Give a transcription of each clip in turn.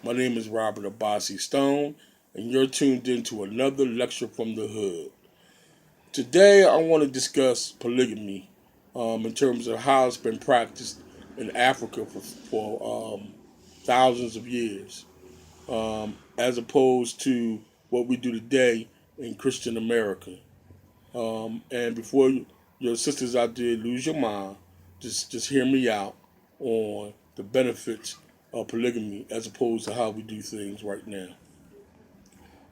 My name is Robert Abasi Stone, and you're tuned into another lecture from the hood. Today, I want to discuss polygamy in terms of how it's been practiced in Africa for thousands of years, as opposed to what we do today in Christian America. And before your sisters out there lose your mind, just hear me out on the benefits of polygamy as opposed to how we do things right now.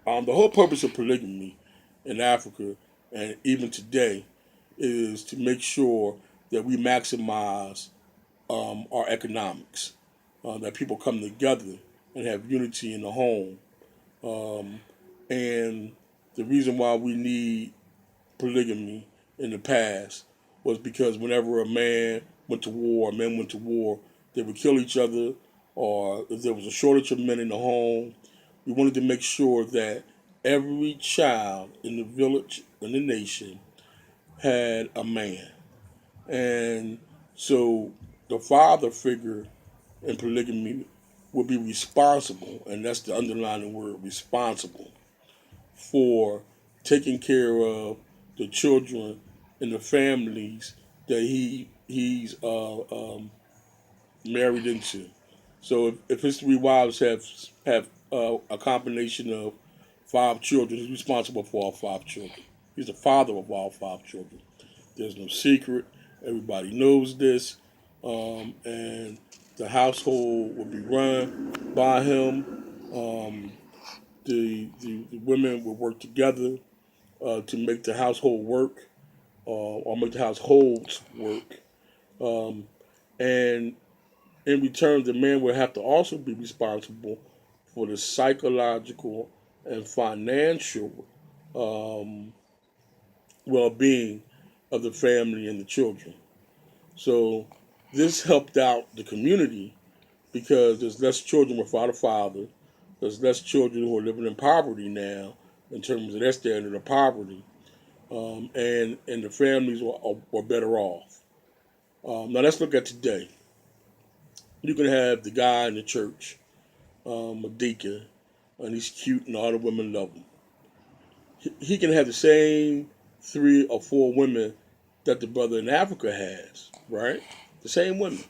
The whole purpose of polygamy in Africa and even today is to make sure that we maximize our economics, that people come together and have unity in the home. Um, and the reason why we need polygamy in the past was because whenever a man went to war, men went to war, they would kill each other, or if there was a shortage of men in the home, we wanted to make sure that every child in the village, in the nation, had a man. And so the father figure in polygamy would be responsible, and that's the underlying word, responsible, for taking care of the children and the families that he's married into. So if his three wives have a combination of five children, he's responsible for all five children. He's the father of all five children. There's no secret. Everybody knows this, and the household will be run by him. Um, the women will work together to make the household work, or make the households work. Um, and in return, the man will have to also be responsible for the psychological and financial um, well-being of the family and the children. So this helped out the community because there's less children without a father. There's less children who are living in poverty now in terms of their standard of poverty, and the families were better off. Now let's look at today. You can have the guy in the church, a deacon, and he's cute and all the women love him. He can have the same three or four women that the brother in Africa has, right? The same women.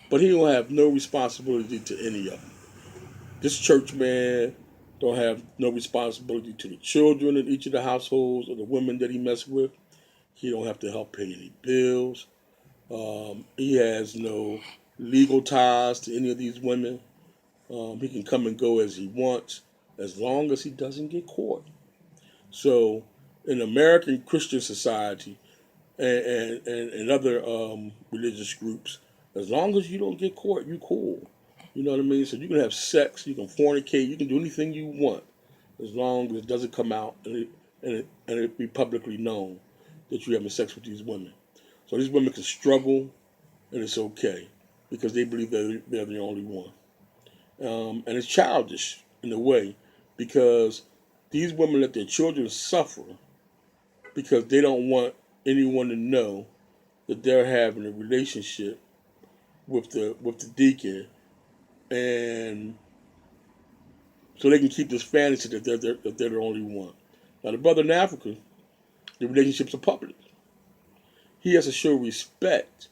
But he don't have no responsibility to any of them. This church man don't have no responsibility to the children in each of the households or the women that he mess with. He don't have to help pay any bills. He has no legal ties to any of these women. He can come and go as he wants, as long as he doesn't get caught. So, in American Christian society and other religious groups, as long as you don't get caught, you cool. You know what I mean? So you can have sex, you can fornicate, you can do anything you want, as long as it doesn't come out and it be publicly known that you're having sex with these women. So these women can struggle, and it's okay because they believe they're the only one. And it's childish in a way because these women let their children suffer because they don't want anyone to know that they're having a relationship with the deacon, and so they can keep this fantasy that they're the only one. Now the brother in Africa, the relationships are public. He has to show respect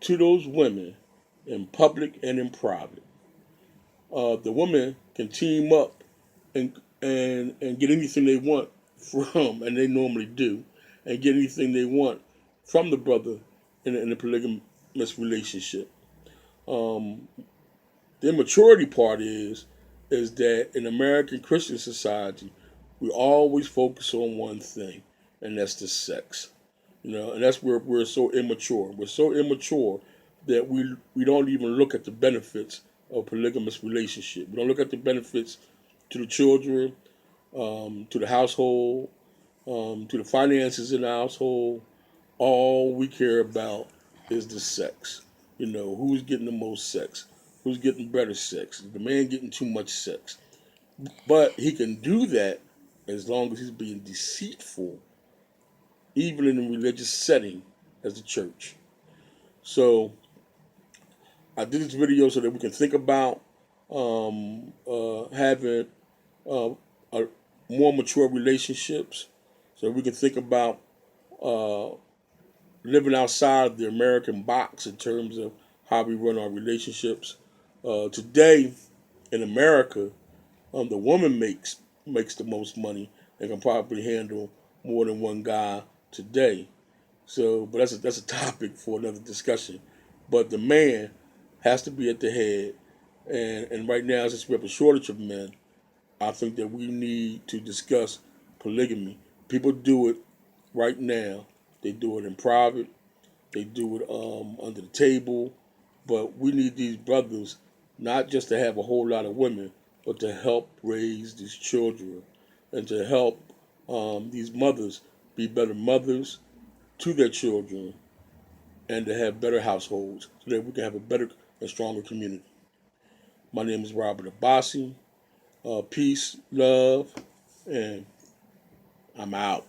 to those women in public and in private. The women can team up and get anything they want from, and they normally do, and get anything they want from the brother in a polygamous relationship. Um, the immaturity part is that in American Christian society, we always focus on one thing, and that's the sex. And that's where we're so immature. We're so immature that we don't even look at the benefits of polygamous relationship. We don't look at the benefits to the children, to the household, to the finances in the household. All we care about is the sex. Who's getting the most sex? Who's getting better sex? Is the man getting too much sex? But he can do that as long as he's being deceitful, even in a religious setting as the church. So I did this video so that we can think about having uh, a more mature relationships, so we can think about uh, living outside the American box in terms of how we run our relationships. Today in America, the woman makes the most money and can probably handle more than one guy today. So, but that's a topic for another discussion. But the man has to be at the head, and right now, since we have a shortage of men, I think that we need to discuss polygamy. People do it right now. They do it in private. They do it under the table. But we need these brothers not just to have a whole lot of women, but to help raise these children and to help these mothers be better mothers to their children and to have better households so that we can have a better and stronger community. My name is Robert Abassi. Peace, love, and I'm out.